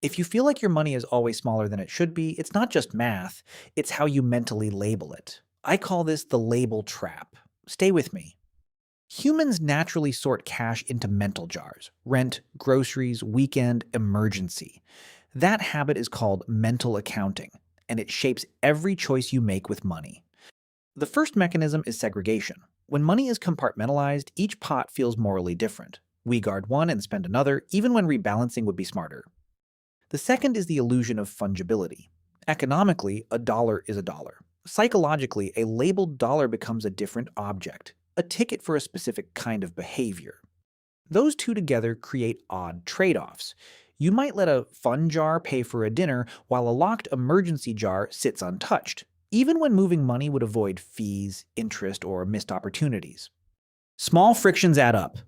If you feel like your money is always smaller than it should be, it's not just math, it's how you mentally label it. I call this the label trap. Stay with me. Humans naturally sort cash into mental jars: rent, groceries, weekend, emergency. That habit is called mental accounting, and it shapes every choice you make with money. The first mechanism is segregation. When money is compartmentalized, each pot feels morally different. We guard one and spend another, even when rebalancing would be smarter. The second is the illusion of fungibility. Economically, a dollar is a dollar. Psychologically, a labeled dollar becomes a different object, a ticket for a specific kind of behavior. Those two together create odd trade-offs. You might let a fun jar pay for a dinner while a locked emergency jar sits untouched, even when moving money would avoid fees, interest, or missed opportunities. Small frictions add up.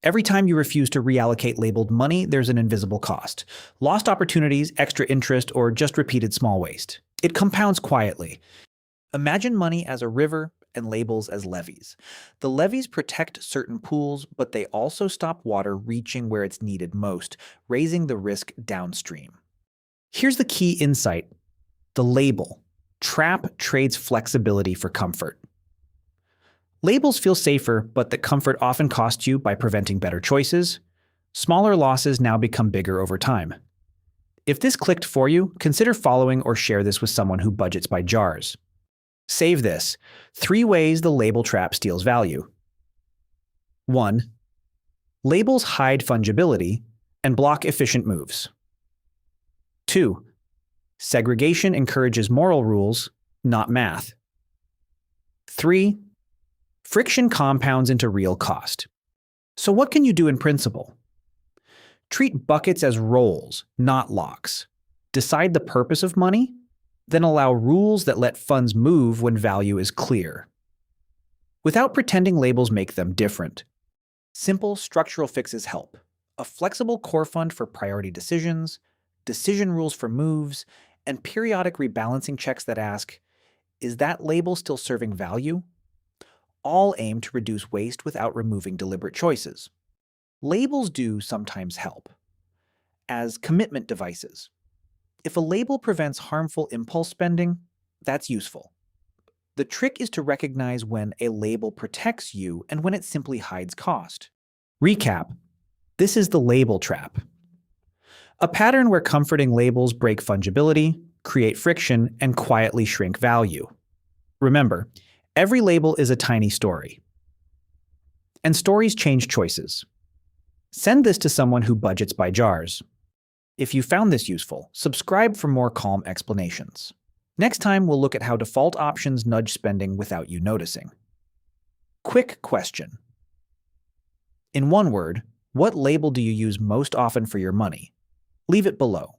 Every time you refuse to reallocate labeled money, there's an invisible cost: lost opportunities, extra interest, or just repeated small waste. It compounds quietly. Imagine money as a river and labels as levees. The levees protect certain pools, but they also stop water reaching where it's needed most, raising the risk downstream. Here's the key insight: the label trap trades flexibility for comfort. Labels feel safer, but that comfort often costs you by preventing better choices. Smaller losses now become bigger over time. If this clicked for you, consider following or share this with someone who budgets by jars. Save this: 3 ways the label trap steals value. 1. Labels hide fungibility and block efficient moves. 2. Segregation encourages moral rules, not math. 3. Friction compounds into real cost. So what can you do in principle? Treat buckets as roles, not locks. Decide the purpose of money, then allow rules that let funds move when value is clear, without pretending labels make them different. Simple structural fixes help: a flexible core fund for priority decisions, decision rules for moves, and periodic rebalancing checks that ask, is that label still serving value? All aim to reduce waste without removing deliberate choices. Labels do sometimes help as commitment devices. If a label prevents harmful impulse spending, that's useful. The trick is to recognize when a label protects you and when it simply hides cost. Recap: this is the label trap. A pattern where comforting labels break fungibility, create friction, and quietly shrink value. Remember, every label is a tiny story. And stories change choices. Send this to someone who budgets by jars. If you found this useful, subscribe for more calm explanations. Next time, we'll look at how default options nudge spending without you noticing. Quick question. In one word, what label do you use most often for your money? Leave it below.